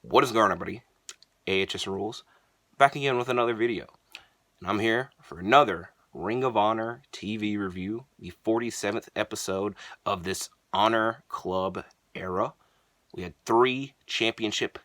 What is going on, everybody? AHS Rules, back again with another video. And I'm here for another Ring of Honor TV review, the 47th episode of this Honor Club era. We had 3 championship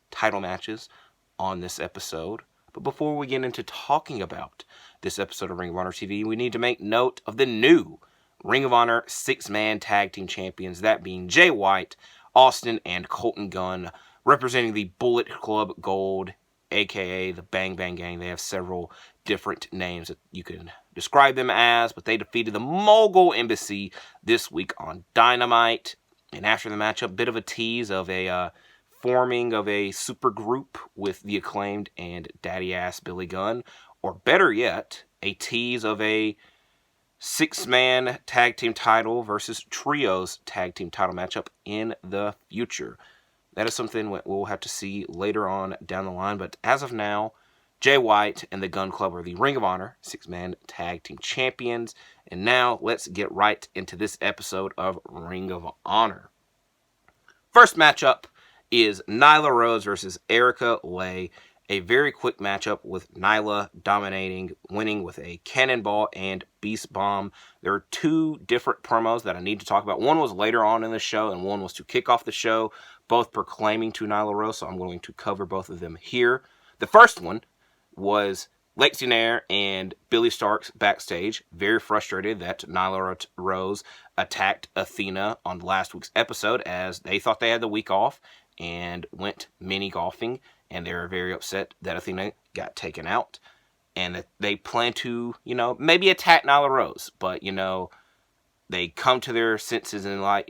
title matches on this episode. But before we get into talking about this episode of Ring of Honor TV, we need to make note of the new Ring of Honor 6-man tag team champions, that being Jay White, Austin, and Colton Gunn, representing the Bullet Club Gold, aka the Bang Bang Gang. They have several different names that you can describe them as, but they defeated the Mogul Embassy this week on Dynamite. And after the matchup, a bit of a tease of a forming of a super group with the Acclaimed and Daddy Ass Billy Gunn, or better yet, a tease of a 6-man tag team title versus trios tag team title matchup in the future. That is something we'll have to see later on down the line, but as of now, Jay White and the Gun Club are the Ring of Honor 6-man tag team champions. And now let's get right into this episode of Ring of Honor. First matchup is Nyla Rose versus Erica Lay. A very quick matchup with Nyla dominating, winning with a cannonball and beast bomb. There are 2 different promos that I need to talk about. One was later on in the show, and one was to kick off the show, both proclaiming to Nyla Rose, so I'm going to cover both of them here. The first one was Lexi Nair and Billy Starkz backstage, very frustrated that Nyla Rose attacked Athena on last week's episode, as they thought they had the week off and went mini golfing, and they were very upset that Athena got taken out, and that they plan to, maybe attack Nyla Rose, but, they come to their senses and like,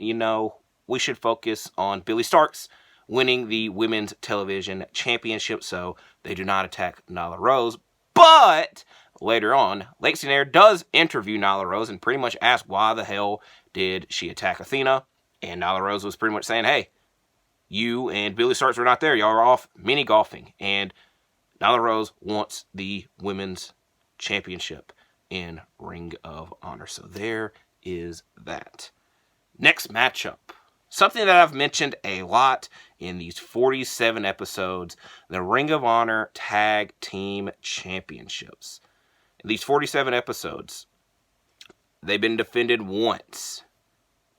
we should focus on Billy Starkz winning the Women's Television Championship, so they do not attack Nyla Rose. But later on, Lexi Nair does interview Nyla Rose and pretty much ask why the hell did she attack Athena, and Nyla Rose was pretty much saying, hey, you and Billy Starkz were not there. Y'all are off mini golfing. And Nyla Rose wants the Women's Championship in Ring of Honor. So there is that. Next matchup. Something that I've mentioned a lot in these 47 episodes. The Ring of Honor Tag Team Championships. In these 47 episodes, they've been defended once.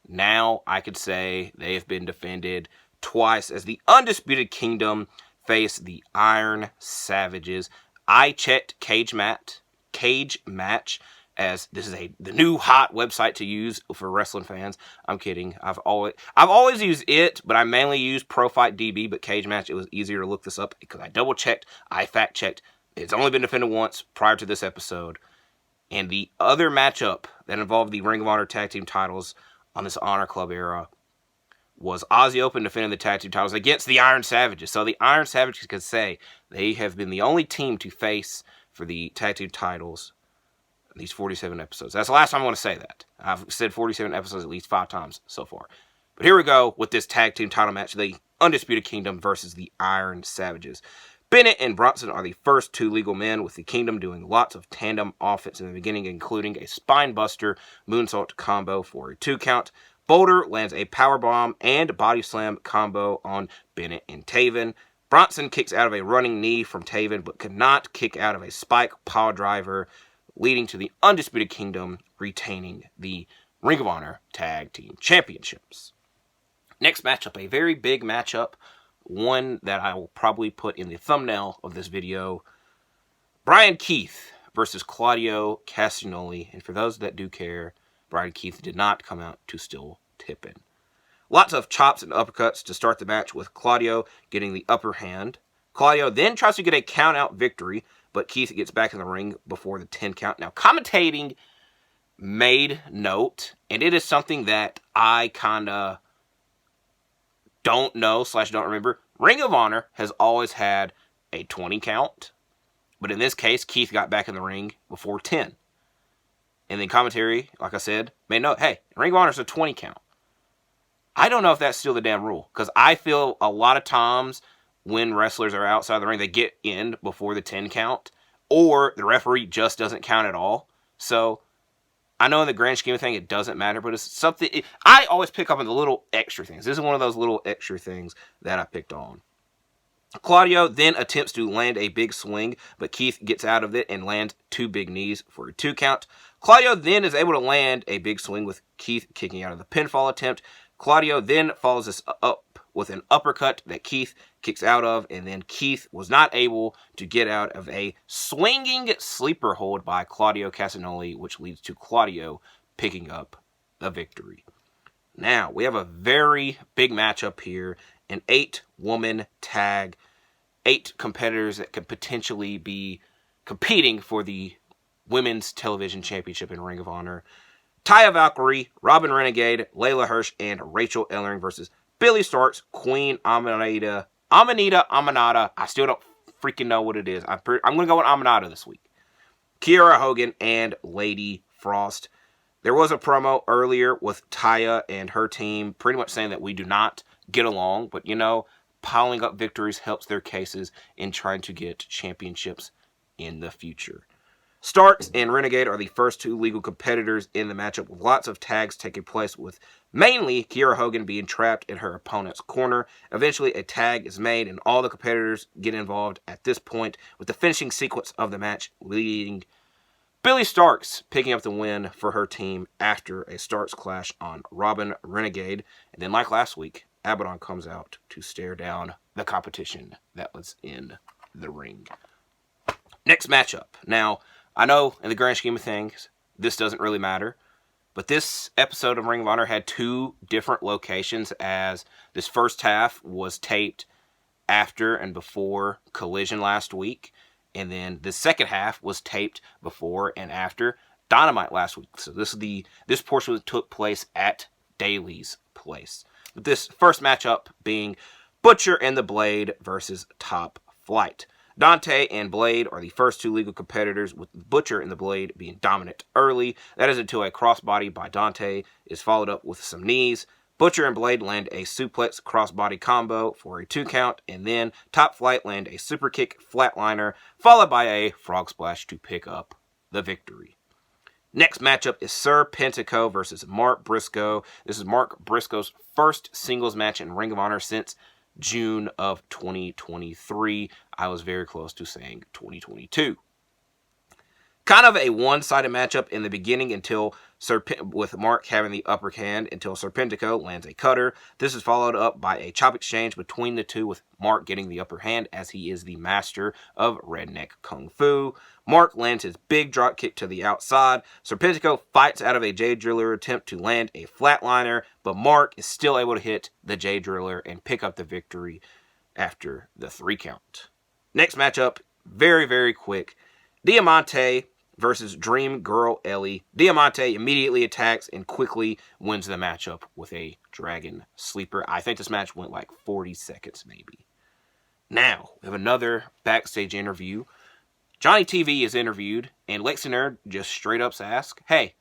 Now I could say they have been defended twice as the Undisputed Kingdom face the Iron Savages. I checked Cage Match, as this is the new hot website to use for wrestling fans. I'm kidding. I've always used it, but I mainly use ProFightDB. But Cage Match, it was easier to look this up because I double checked. I fact checked. It's only been defended once prior to this episode. And the other matchup that involved the Ring of Honor tag team titles on this Honor Club era was Aussie Open defending the tag team titles against the Iron Savages. So the Iron Savages could say they have been the only team to face for the tag team titles in these 47 episodes. That's the last time I want to say that. I've said 47 episodes at least 5 times so far. But here we go with this tag team title match, the Undisputed Kingdom versus the Iron Savages. Bennett and Bronson are the first 2 legal men, with the Kingdom doing lots of tandem offense in the beginning, including a spinebuster moonsault combo for a 2 count. Boulder lands a powerbomb and body slam combo on Bennett and Taven. Bronson kicks out of a running knee from Taven, but could not kick out of a spike power driver, leading to the Undisputed Kingdom retaining the Ring of Honor Tag Team Championships. Next matchup, a very big matchup, one that I will probably put in the thumbnail of this video. Bryan Keith versus Claudio Castagnoli. And for those that do care, Bryan Keith did not come out to still tipping. Lots of chops and uppercuts to start the match, with Claudio getting the upper hand. Claudio then tries to get a count-out victory, but Keith gets back in the ring before the 10 count. Now, commentating made note, and it is something that I kind of don't know / don't remember. Ring of Honor has always had a 20 count, but in this case, Keith got back in the ring before 10. And then commentary, like I said, made note, hey, Ring of Honor is a 20 count. I don't know if that's still the damn rule, because I feel a lot of times when wrestlers are outside the ring, they get in before the 10 count, or the referee just doesn't count at all. So I know in the grand scheme of things, it doesn't matter, but it's something. I always pick up on the little extra things. This is one of those little extra things that I picked on. Claudio then attempts to land a big swing, but Keith gets out of it and lands 2 big knees for a 2 count. Claudio then is able to land a big swing with Keith kicking out of the pinfall attempt. Claudio then follows this up with an uppercut that Keith kicks out of, and then Keith was not able to get out of a swinging sleeper hold by Claudio Castagnoli, which leads to Claudio picking up the victory. Now, we have a very big matchup here, an 8-woman tag, 8 competitors that could potentially be competing for the Women's Television Championship in Ring of Honor. Taya Valkyrie, Robin Renegade, Layla Hirsch, and Rachel Ellering versus Billy Starks, Queen Amanita, I still don't freaking know what it is. I'm going to go with Amanita this week. Kiera Hogan and Lady Frost. There was a promo earlier with Taya and her team pretty much saying that we do not get along, but piling up victories helps their cases in trying to get championships in the future. Starks and Renegade are the first 2 legal competitors in the matchup, with lots of tags taking place, with mainly Kiera Hogan being trapped in her opponent's corner. Eventually, a tag is made, and all the competitors get involved at this point, with the finishing sequence of the match leading Billy Starks picking up the win for her team after a Starks clash on Robin Renegade. And then, like last week, Abaddon comes out to stare down the competition that was in the ring. Next matchup. Now, I know in the grand scheme of things, this doesn't really matter, but this episode of Ring of Honor had 2 different locations, as this first half was taped after and before Collision last week, and then the second half was taped before and after Dynamite last week. So this portion took place at Daly's place. With this first matchup being Butcher and the Blade versus Top Flight. Dante and Blade are the first 2 legal competitors, with Butcher and the Blade being dominant early. That is until a crossbody by Dante is followed up with some knees. Butcher and Blade land a suplex crossbody combo for a 2 count, and then Top Flight land a super kick flatliner, followed by a frog splash to pick up the victory. Next matchup is Sir Pentico versus Mark Briscoe. This is Mark Briscoe's first singles match in Ring of Honor since June of 2023. I was very close to saying 2022. Kind of a one-sided matchup in the beginning with Mark having the upper hand until Serpentico lands a cutter. This is followed up by a chop exchange between the 2, with Mark getting the upper hand as he is the master of redneck kung fu. Mark lands his big drop kick to the outside. Serpentico fights out of a Jade Driller attempt to land a flatliner, but Mark is still able to hit the Jade Driller and pick up the victory after the 3 count. Next matchup, very, very quick. Diamante versus Dream Girl Ellie. Diamante immediately attacks and quickly wins the matchup with a Dragon Sleeper. I think this match went like 40 seconds maybe. Now, we have another backstage interview. Johnny TV is interviewed, and Lexington just straight up asks, hey,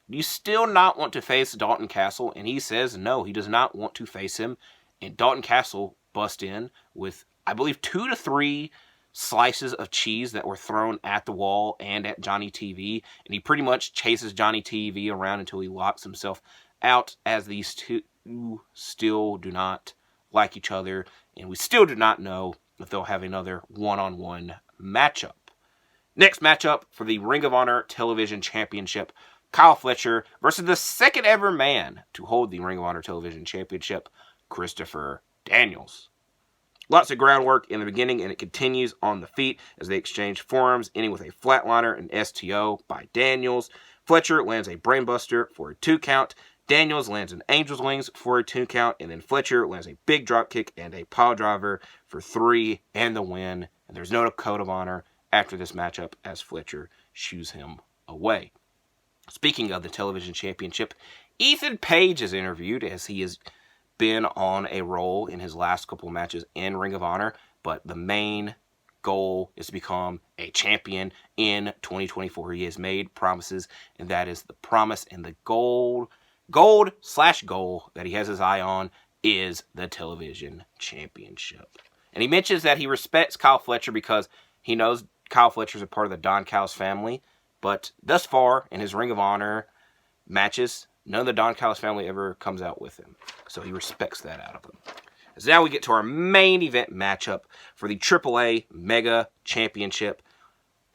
do you still not want to face Dalton Castle? And he says no, he does not want to face him. And Dalton Castle busts in with, I believe, 2 to 3 slices of cheese that were thrown at the wall and at Johnny TV, and he pretty much chases Johnny TV around until he locks himself out, as these 2 still do not like each other, and we still do not know if they'll have another one-on-one matchup. Next matchup for the Ring of Honor Television Championship, Kyle Fletcher versus the second ever man to hold the Ring of Honor Television Championship, Christopher Daniels. Lots of groundwork in the beginning, and it continues on the feet as they exchange forearms, ending with a flatliner and STO by Daniels. Fletcher lands a brainbuster for a 2 count. Daniels lands an Angel's Wings for a 2 count, and then Fletcher lands a big drop kick and a pile driver for 3 and the win. And there's no code of honor after this matchup as Fletcher shoos him away. Speaking of the television championship, Ethan Page is interviewed, as he has been on a roll in his last couple of matches in Ring of Honor, but the main goal is to become a champion in 2024. He has made promises, and that is the promise, and the goal that he has his eye on is the television championship. And he mentions that he respects Kyle Fletcher because he knows Kyle Fletcher is a part of the Don Callis family, but thus far in his Ring of Honor matches, none of the Don Callis family ever comes out with him. So he respects that out of him. As now we get to our main event matchup for the AAA Mega Championship.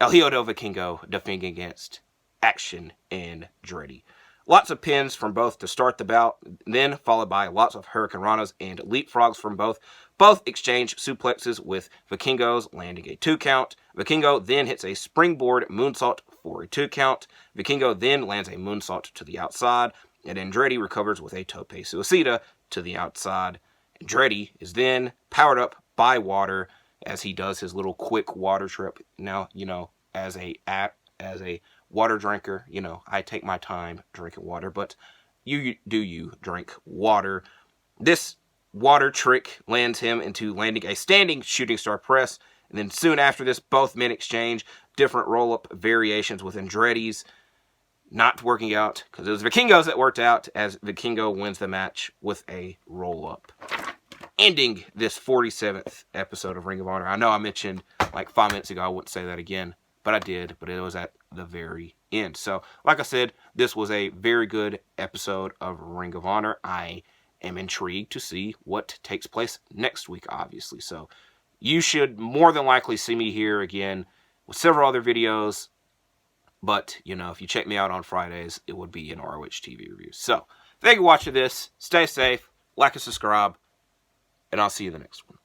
El Hijo del Vinkingo defending against Action Andretti. Lots of pins from both to start the bout, then followed by lots of Hurricane Ranas and leapfrogs from both. Both exchange suplexes with Vinkingo's landing a 2 count. Vinkingo then hits a springboard moonsault for a 2 count. Vinkingo then lands a moonsault to the outside, and Andretti recovers with a tope suicida to the outside. Andretti is then powered up by water as he does his little quick water trip. Now, as a water drinker, I take my time drinking water, but you drink water. This water trick lands him into landing a standing shooting star press, and then soon after this, both men exchange different roll-up variations with Andretti's not working out, because it was Vinkingo's that worked out, as Vinkingo wins the match with a roll-up. Ending this 47th episode of Ring of Honor. I know I mentioned like 5 minutes ago I wouldn't say that again, but I did, but it was at the very end. So, like I said, this was a very good episode of Ring of Honor. I am intrigued to see what takes place next week, obviously. So, you should more than likely see me here again with several other videos. But, if you check me out on Fridays, it would be an ROH TV review. So, thank you for watching this. Stay safe, like and subscribe, and I'll see you in the next one.